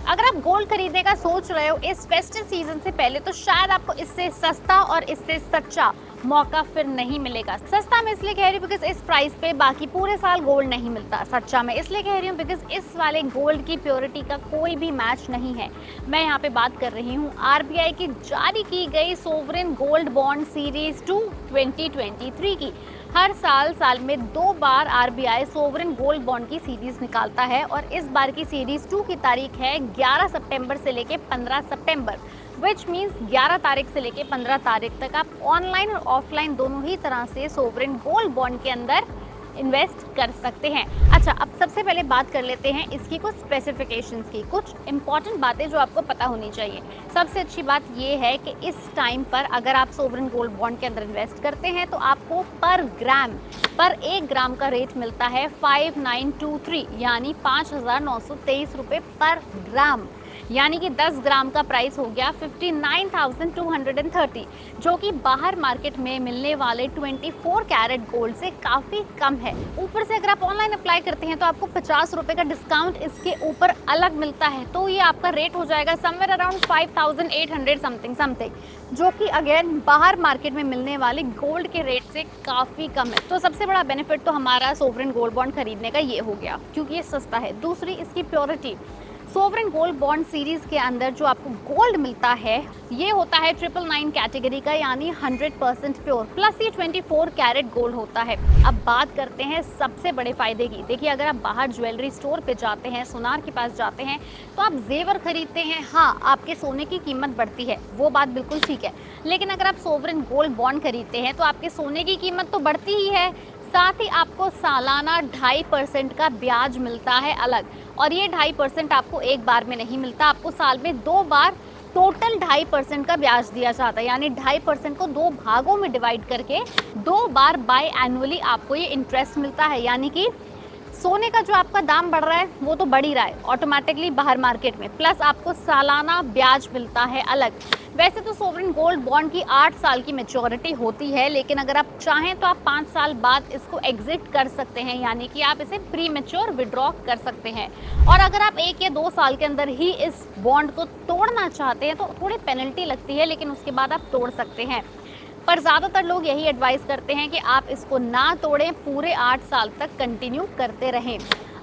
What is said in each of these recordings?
अगर आप गोल्ड खरीदने का सोच रहे हो इस फेस्टिव सीजन से पहले, तो शायद आपको इससे सस्ता और इससे सच्चा मौका फिर नहीं मिलेगा। सस्ता मैं इसलिए कह रही हूँ बिकॉज इस प्राइस पे बाकी पूरे साल गोल्ड नहीं मिलता। सच्चा मैं इसलिए कह रही हूँ बिकॉज इस वाले गोल्ड की प्योरिटी का कोई भी मैच नहीं है। मैं यहाँ पे बात कर रही हूँ आरबीआई की जारी की गई सोवरेन गोल्ड बॉन्ड सीरीज 2 2023 की। हर साल में 2 बार आरबीआई सोवरेन गोल्ड बॉन्ड की सीरीज निकालता है और इस बार की सीरीज 2 की तारीख है 11 सितंबर से लेके 15 सितंबर, विच मीन्स 11 तारीख से लेके 15 तारीख तक आप ऑनलाइन और ऑफलाइन दोनों ही तरह से सोवरेन गोल्ड बॉन्ड के अंदर इन्वेस्ट कर सकते हैं। अच्छा, अब सबसे पहले बात कर लेते हैं इसकी कुछ स्पेसिफिकेशंस की, कुछ इंपॉर्टेंट बातें जो आपको पता होनी चाहिए। सबसे अच्छी बात ये है कि इस टाइम पर अगर आप सोवरेन गोल्ड बॉन्ड के अंदर इन्वेस्ट करते हैं तो आपको पर 1 ग्राम का रेट मिलता है 5923 यानी 5,923 रुपये पर ग्राम, यानी कि 10 ग्राम का प्राइस हो गया 59,230, जो कि बाहर मार्केट में मिलने वाले 24 कैरेट गोल्ड से काफ़ी कम है। ऊपर से अगर आप ऑनलाइन अप्लाई करते हैं तो आपको 50 रुपये का डिस्काउंट इसके ऊपर अलग मिलता है, तो ये आपका रेट हो जाएगा समवेयर अराउंड 5,800 समथिंग, जो कि अगेन बाहर मार्केट में मिलने वाले गोल्ड के रेट से काफ़ी कम है। तो सबसे बड़ा बेनिफिट तो हमारा सोवरेन गोल्ड बॉन्ड खरीदने का ये हो गया क्योंकि ये सस्ता है। दूसरी, इसकी purity. Sovereign gold bond series के अंदर जो आपको गोल्ड मिलता है ये होता है 999 कैटेगरी का, यानी 100% प्योर, प्लस ये 24 कैरेट गोल्ड होता है। अब बात करते हैं सबसे बड़े फायदे की। देखिए, अगर आप बाहर ज्वेलरी स्टोर पे जाते हैं, सुनार के पास जाते हैं, तो आप जेवर खरीदते हैं, हाँ आपके सोने की कीमत बढ़ती है, वो बात बिल्कुल ठीक है, लेकिन अगर आप सोवरेन गोल्ड बॉन्ड खरीदते हैं तो आपके सोने की कीमत तो बढ़ती ही है, साथ ही आपको सालाना 2.5% का ब्याज मिलता है अलग, और ये 2.5% आपको एक बार में नहीं मिलता, आपको साल में 2 बार टोटल 2.5% का ब्याज दिया जाता है, यानी 2.5% को 2 भागों में डिवाइड करके 2 बार बाय एनुअली आपको ये इंटरेस्ट मिलता है। यानी कि सोने का जो आपका दाम बढ़ रहा है वो तो बढ़ ही रहा है ऑटोमेटिकली बाहर मार्केट में, प्लस आपको सालाना ब्याज मिलता है अलग। वैसे तो सोवरेन गोल्ड बॉन्ड की 8 साल की मैच्योरिटी होती है, लेकिन अगर आप चाहें तो आप 5 साल बाद इसको एग्जिट कर सकते हैं, यानी कि आप इसे प्री मैच्योर विड्रॉ कर सकते हैं। और अगर आप 1 या 2 साल के अंदर ही इस बॉन्ड को तोड़ना चाहते हैं तो थोड़ी पेनल्टी लगती है, लेकिन उसके बाद आप तोड़ सकते हैं। पर ज़्यादातर लोग यही एडवाइस करते हैं कि आप इसको ना तोड़ें, पूरे 8 साल तक कंटिन्यू करते रहें।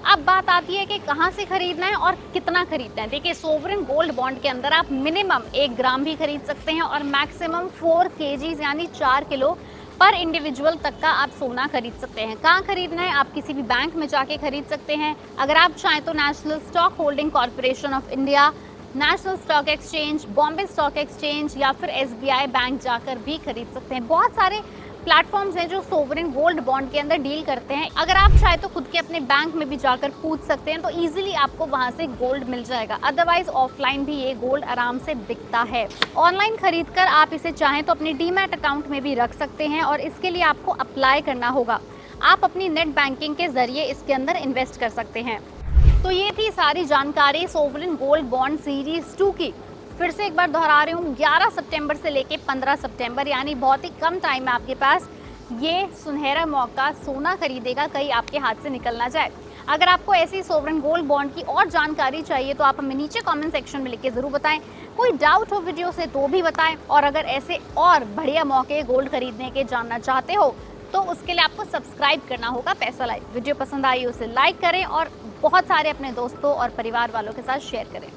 अब बात आती है कि कहाँ से खरीदना है और कितना खरीदना है। देखिए, सोवरेन गोल्ड बॉन्ड के अंदर आप मिनिमम 1 ग्राम भी खरीद सकते हैं और मैक्सिमम 4 kgs यानी 4 किलो पर इंडिविजुअल तक का आप सोना खरीद सकते हैं। कहाँ खरीदना है? आप किसी भी बैंक में जाके खरीद सकते हैं। अगर आप चाहें तो national stock holding corporation of India, national stock exchange, Bombay stock exchange या फिर एसबीआई बैंक जाकर भी खरीद सकते हैं। बहुत सारे प्लेटफॉर्म्स हैं जो सोवरेन गोल्ड बॉन्ड के अंदर डील करते हैं। अगर आप चाहे तो खुद के अपने बैंक में भी जाकर पूछ सकते हैं, तो इजीली आपको वहां से गोल्ड मिल जाएगा। अदरवाइज ऑफलाइन भी ये गोल्ड आराम से बिकता है। ऑनलाइन खरीदकर आप इसे चाहें तो अपने डीमैट अकाउंट में भी रख सकते हैं और इसके लिए आपको अप्लाई करना होगा। आप अपनी नेट बैंकिंग के जरिए इसके अंदर इन्वेस्ट कर सकते हैं। तो ये थी सारी जानकारी सोवरेन गोल्ड बॉन्ड सीरीज 2 की। फिर से एक बार दोहरा रही हूँ, 11 सितंबर से लेके 15 सितंबर, यानी बहुत ही कम टाइम है आपके पास। ये सुनहरा मौका सोना खरीदेगा, कहीं आपके हाथ से निकल ना जाए। अगर आपको ऐसी सोवरेन गोल्ड बॉन्ड की और जानकारी चाहिए तो आप हमें नीचे कमेंट सेक्शन में लिख के ज़रूर बताएं। कोई डाउट हो वीडियो से तो भी बताएं, और अगर ऐसे और बढ़िया मौके गोल्ड खरीदने के जानना चाहते हो तो उसके लिए आपको सब्सक्राइब करना होगा पैसा लाइव। वीडियो पसंद आई उसे लाइक करें और बहुत सारे अपने दोस्तों और परिवार वालों के साथ शेयर करें।